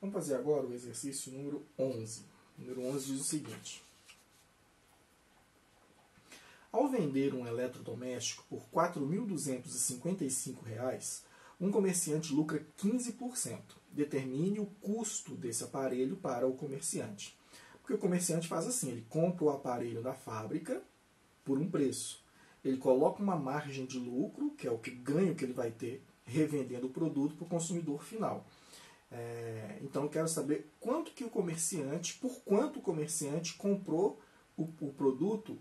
Vamos fazer agora o exercício número 11. O número 11 diz o seguinte. Ao vender um eletrodoméstico por R$ 4.255, um comerciante lucra 15%. Determine o custo desse aparelho para o comerciante. Porque o comerciante faz assim, ele compra o aparelho da fábrica por um preço. Ele coloca uma margem de lucro, que é o ganho que ele vai ter revendendo o produto para o consumidor final. Então eu quero saber por quanto o comerciante comprou o produto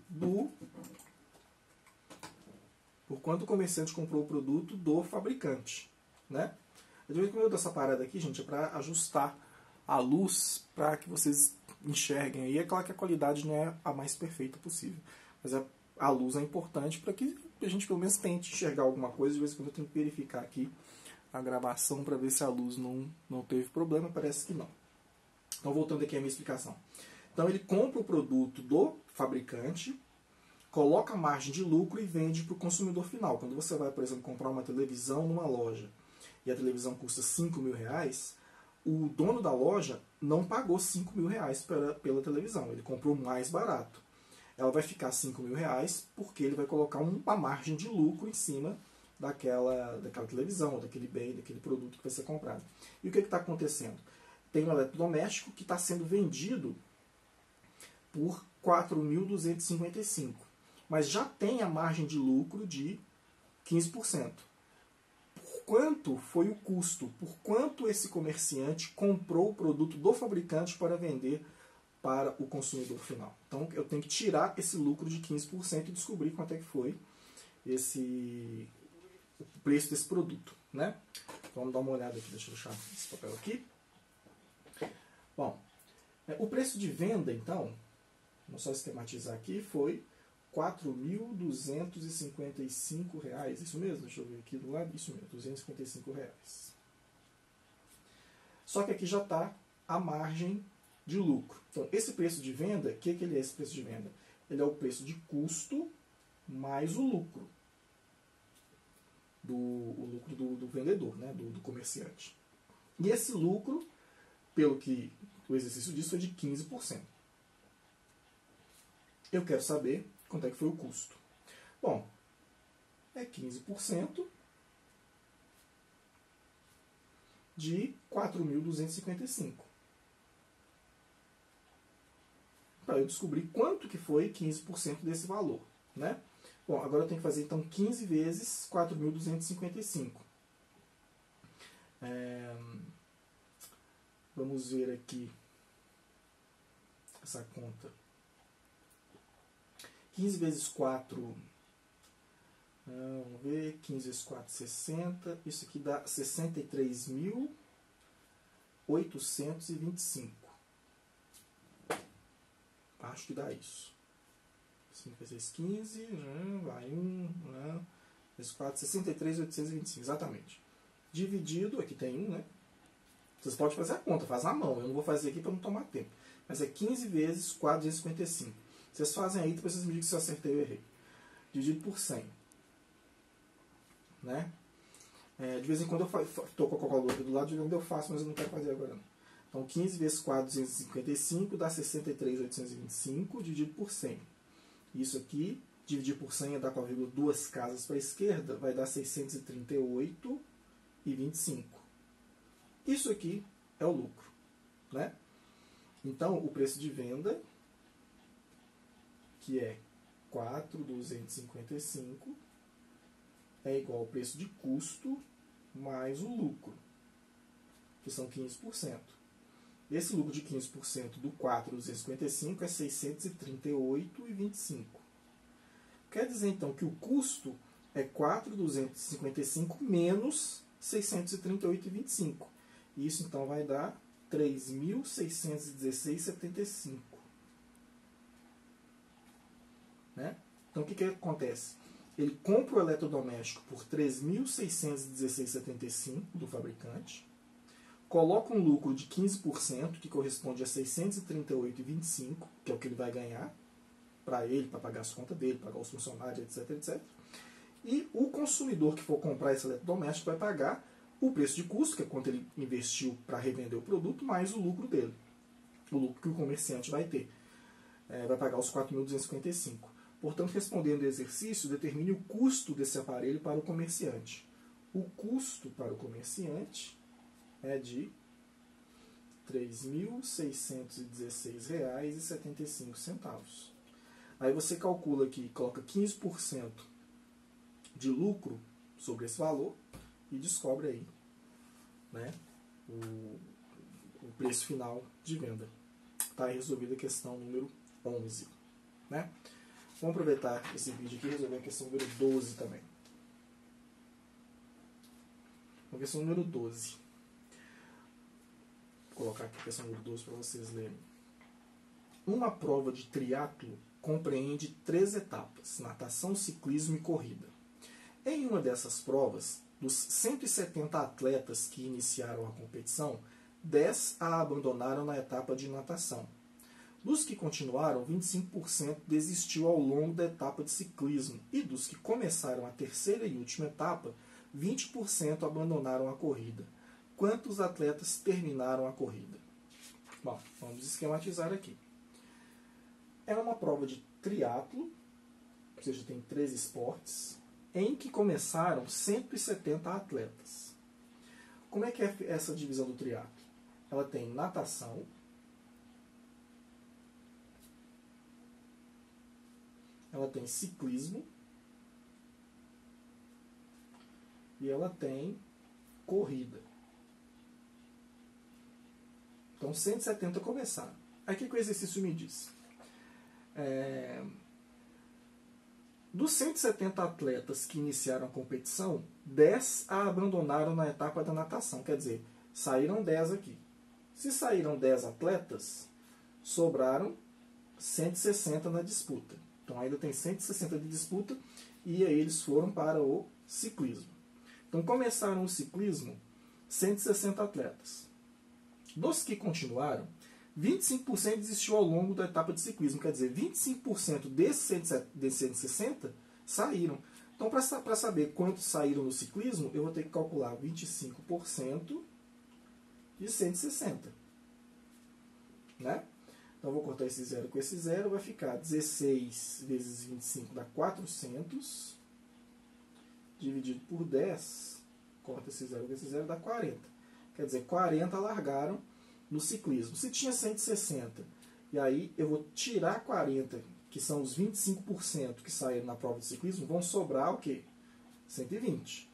do fabricante, né? Eu devia comer essa parada aqui, gente, é para ajustar a luz para que vocês enxerguem aí. É claro que a qualidade não é a mais perfeita possível, mas a luz é importante para que a gente pelo menos tente enxergar alguma coisa. De vez em quando eu tenho que verificar aqui a gravação para ver se a luz não teve problema, parece que não. Então voltando aqui à minha explicação. Então ele compra o produto do fabricante, coloca a margem de lucro e vende para o consumidor final. Quando você vai, por exemplo, comprar uma televisão numa loja e a televisão custa R$5.000, o dono da loja não pagou R$5.000 pela televisão, ele comprou mais barato. Ela vai ficar R$5.000 porque ele vai colocar uma margem de lucro em cima daquela televisão, daquele bem, daquele produto que vai ser comprado. E o que está acontecendo? Tem um eletrodoméstico que está sendo vendido por R$ 4.255, mas já tem a margem de lucro de 15%. Por quanto foi o custo? Por quanto esse comerciante comprou o produto do fabricante para vender para o consumidor final? Então eu tenho que tirar esse lucro de 15% e descobrir quanto é que foi o preço desse produto, né? Então, vamos dar uma olhada aqui, deixa eu deixar esse papel aqui. Bom, o preço de venda, então, vamos só esquematizar aqui, foi R$ 4.255, isso mesmo? Deixa eu ver aqui do lado, isso mesmo, R$ 255. Só que aqui já está a margem de lucro. Então, esse preço de venda, o que ele é esse preço de venda? Ele é o preço de custo mais o lucro. O lucro do vendedor, né, do comerciante. E esse lucro, pelo que o exercício diz, foi de 15%. Eu quero saber quanto é que foi o custo. Bom, é 15% de R$ 4.255. Para eu descobrir quanto que foi 15% desse valor, né? Bom, agora eu tenho que fazer então 15 vezes 4.255. Vamos ver aqui essa conta. 15 vezes 4, vamos ver, 15 vezes 4, 60. Isso aqui dá 63.825. Acho que dá isso. 5 vezes 15, vai 1, vezes 4, 63.825, exatamente. Dividido, aqui tem 1, né? Vocês podem fazer a conta, faz na mão. Eu não vou fazer aqui para não tomar tempo. Mas é 15 vezes 455. Vocês fazem aí, depois vocês me digam se eu acertei ou errei. Dividido por 100. Né? De vez em quando eu estou com a calculadora do lado, de vez em quando eu faço, mas eu não quero fazer agora não. Então 15 vezes 455 dá 63.825 dividido por 100. Isso aqui, dividir por 100 é dar com a vírgula 2 casas para a esquerda, vai dar 638,25. Isso aqui é o lucro, né? Então, o preço de venda, que é 4.255, é igual ao preço de custo mais o lucro, que são 15%. Esse lucro de 15% do 4.255 é 638,25. Quer dizer, então, que o custo é 4.255 menos 638,25. Isso, então, vai dar 3.616,75. Né? Então, o que acontece? Ele compra o eletrodoméstico por 3.616,75 do fabricante, coloca um lucro de 15%, que corresponde a 638,25, que é o que ele vai ganhar para ele, para pagar as contas dele, pagar os funcionários, etc, etc. E o consumidor que for comprar esse eletrodoméstico vai pagar o preço de custo, que é quanto ele investiu para revender o produto, mais o lucro dele, o lucro que o comerciante vai ter. Vai pagar os 4.255. Portanto, respondendo o exercício, determine o custo desse aparelho para o comerciante. O custo para o comerciante é de R$ 3.616,75. Aí você calcula aqui, coloca 15% de lucro sobre esse valor e descobre aí, né, o preço final de venda. Está resolvida a questão número 11. Né? Vamos aproveitar esse vídeo aqui e resolver a questão número 12 também. A questão número 12. Vou colocar aqui a questão número 12 para vocês lerem. Uma prova de triatlo compreende 3 etapas: natação, ciclismo e corrida. Em uma dessas provas, dos 170 atletas que iniciaram a competição, 10 a abandonaram na etapa de natação. Dos que continuaram, 25% desistiu ao longo da etapa de ciclismo, e dos que começaram a terceira e última etapa, 20% abandonaram a corrida. Quantos atletas terminaram a corrida? Bom, vamos esquematizar aqui. É uma prova de triatlo, ou seja, tem 3 esportes, em que começaram 170 atletas. Como é que é essa divisão do triatlo? Ela tem natação, ela tem ciclismo e ela tem corrida. Então, 170 começaram. Aí, o que o exercício me diz? Dos 170 atletas que iniciaram a competição, 10 a abandonaram na etapa da natação. Quer dizer, saíram 10 aqui. Se saíram 10 atletas, sobraram 160 na disputa. Então ainda tem 160 de disputa e aí eles foram para o ciclismo. Então começaram o ciclismo 160 atletas. Dos que continuaram, 25% desistiu ao longo da etapa de ciclismo. Quer dizer, 25% desses 160 saíram. Então, para saber quantos saíram no ciclismo, eu vou ter que calcular 25% de 160. Né? Então, eu vou cortar esse zero com esse zero. Vai ficar 16 vezes 25 dá 400. Dividido por 10. Corta esse zero com esse zero, dá 40. Quer dizer, 40 largaram no ciclismo. Se tinha 160, e aí eu vou tirar 40, que são os 25% que saíram na prova de ciclismo, vão sobrar o quê? 120,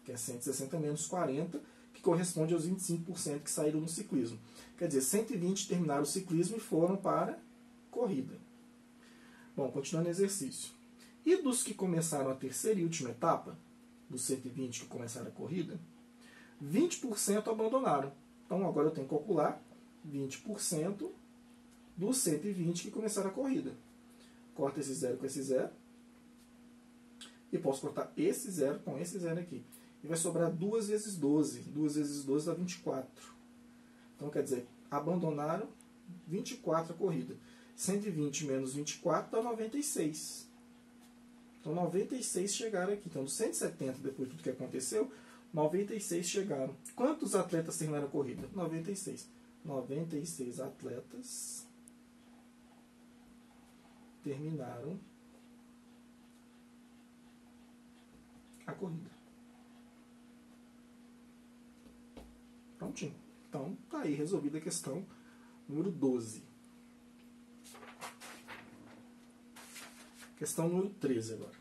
que é 160 menos 40, que corresponde aos 25% que saíram no ciclismo. Quer dizer, 120 terminaram o ciclismo e foram para corrida. Bom, continuando o exercício. E dos que começaram a terceira e última etapa, dos 120 que começaram a corrida, 20% abandonaram. Então agora eu tenho que calcular 20% dos 120 que começaram a corrida. Corta esse zero com esse zero. E posso cortar esse zero com esse zero aqui. E vai sobrar 2 vezes 12. 2 vezes 12 dá 24. Então quer dizer, abandonaram 24 a corrida. 120 menos 24 dá 96. Então 96 chegaram aqui. Então dos 170, depois de tudo que aconteceu, 96 chegaram. Quantos atletas terminaram a corrida? 96. 96 atletas terminaram a corrida. Prontinho. Então, tá aí resolvida a questão número 12. Questão número 13 agora.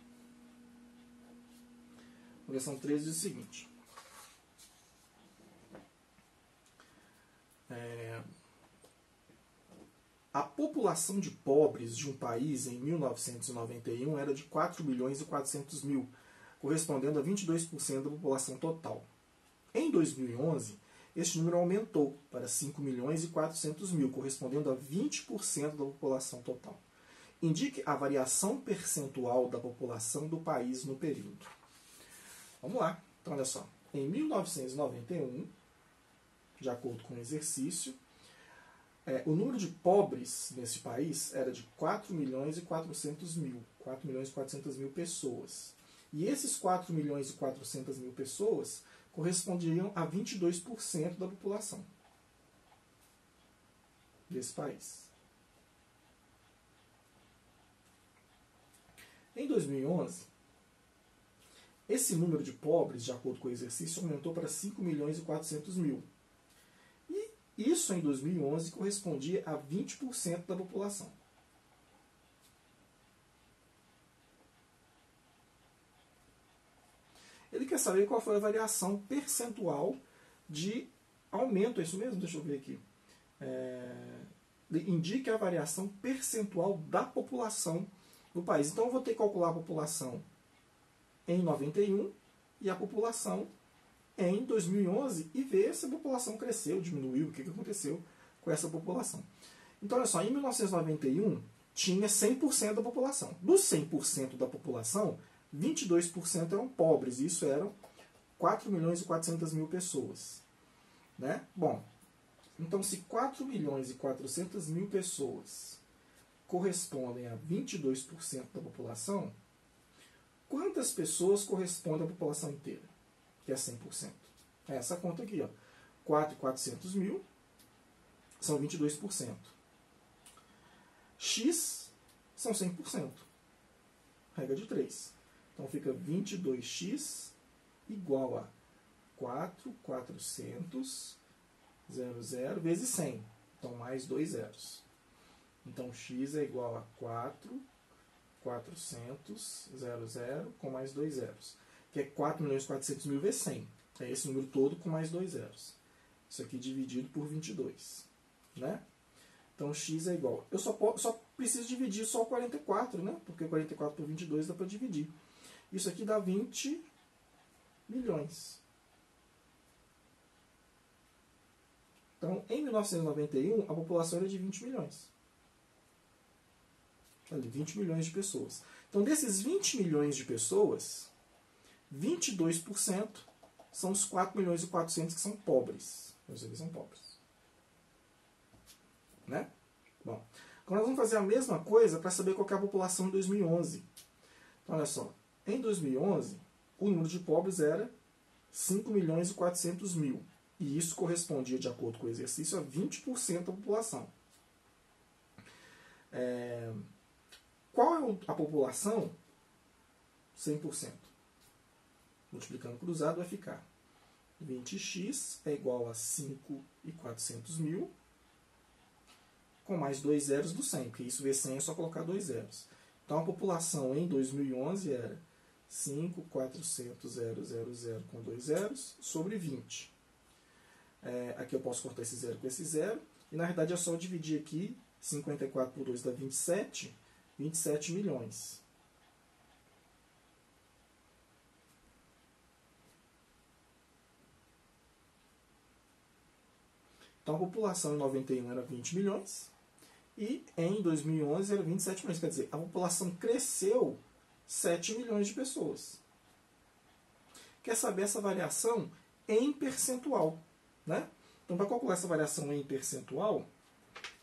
A questão 13 diz o seguinte. A população de pobres de um país em 1991 era de 4 milhões e 400 mil, correspondendo a 22% da população total. Em 2011, este número aumentou para 5 milhões e 400 mil, correspondendo a 20% da população total. Indique a variação percentual da população do país no período. Vamos lá. Então, olha só. Em 1991, de acordo com o exercício, o número de pobres nesse país era de 4 milhões e 400 mil. 4 milhões e 400 mil pessoas. E esses 4 milhões e 400 mil pessoas corresponderiam a 22% da população desse país. Em 2011, esse número de pobres, de acordo com o exercício, aumentou para 5.400.000. E isso, em 2011, correspondia a 20% da população. Ele quer saber qual foi a variação percentual de aumento. É isso mesmo? Deixa eu ver aqui. Indique a variação percentual da população do país. Então, eu vou ter que calcular a população em 91 e a população em 2011 e ver se a população cresceu, diminuiu, o que aconteceu com essa população. Então, olha só, em 1991 tinha 100% da população. Dos 100% da população, 22% eram pobres, e isso eram 4.400.000 pessoas. Né? Bom, então se 4.400.000 pessoas correspondem a 22% da população, quantas pessoas correspondem à população inteira, que é 100%? É essa conta aqui, ó. 4.400.000 são 22%. X são 100%. Regra de 3. Então fica 22x igual a 4.400.000 vezes 100. Então mais 2 zeros. Então x é igual a 4.400.000 com mais 2 zeros. Que é 4.400.000 vezes 100. É esse número todo com mais 2 zeros. Isso aqui dividido por 22. Né? Então x é igual. Eu só preciso dividir só o 44, né? Porque 44 por 22 dá para dividir. Isso aqui dá 20 milhões. Então, em 1991, a população era de 20 milhões. Ali, 20 milhões de pessoas. Então, desses 20 milhões de pessoas, 22% são os 4.400.000 que são pobres. Eles são pobres. Né? Bom, agora nós vamos fazer a mesma coisa para saber qual que é a população em 2011. Então, olha só. Em 2011, o número de pobres era 5.400.000. E isso correspondia, de acordo com o exercício, a 20% da população. Qual é a população? 100%. Multiplicando cruzado vai ficar 20x é igual a 5.400.000 com mais 2 zeros do 100, porque isso vezes 100 é só colocar 2 zeros. Então a população em 2011 era 5.400.000 com 2 zeros sobre 20. Aqui eu posso cortar esse zero com esse zero. E na verdade é só dividir aqui. 54 por 2 dá 27. 27 milhões. Então a população em 91 era 20 milhões. E em 2011 era 27 milhões. Quer dizer, a população cresceu 7 milhões de pessoas. Quer saber essa variação em percentual? Né? Então, para calcular essa variação em percentual, vou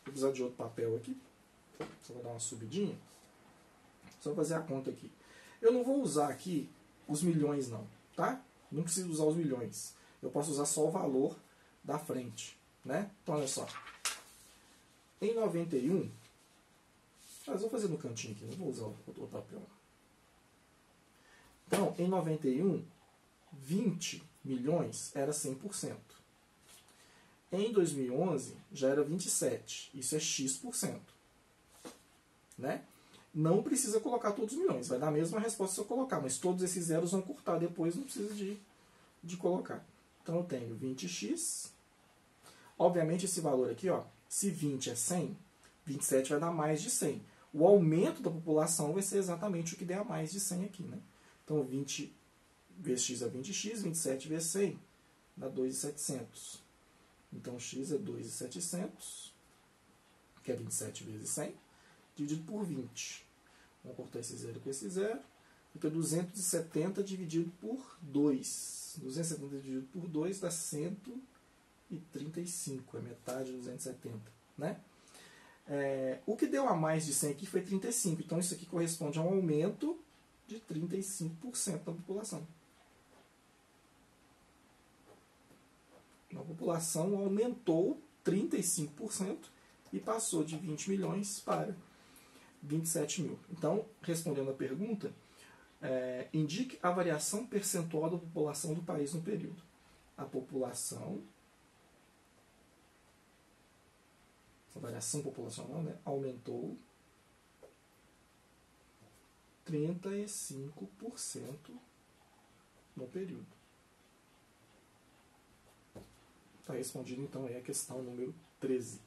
precisar de outro papel aqui. Só vou dar uma subidinha. Só fazer a conta aqui. Eu não vou usar aqui os milhões, não. Tá? Não preciso usar os milhões. Eu posso usar só o valor da frente. Né? Então, olha só. Em 91, mas vou fazer no cantinho aqui, não vou usar o outro papel. Então, em 91, 20 milhões era 100%. Em 2011, já era 27. Isso é x%. Né? Não precisa colocar todos os milhões. Vai dar a mesma resposta se eu colocar, mas todos esses zeros vão cortar depois, não precisa de colocar. Então, eu tenho 20x. Obviamente, esse valor aqui, ó, se 20 é 100, 27 vai dar mais de 100. O aumento da população vai ser exatamente o que der a mais de 100 aqui. Né? Então, 20 vezes x é 20x, 27 vezes 100 dá 2.700. Então, x é 2.700, que é 27 vezes 100, dividido por 20. Vamos cortar esse zero com esse zero. Fica 270 dividido por 2. 270 dividido por 2 dá 135. É metade de 270. Né? O que deu a mais de 100 aqui foi 35. Então, isso aqui corresponde a um aumento de 35% da população. A população aumentou 35% e passou de 20 milhões para 27 mil. Então, respondendo a pergunta, indique a variação percentual da população do país no período. A população, a variação populacional, né, aumentou 35% no período. Está respondido então aí a questão número 13.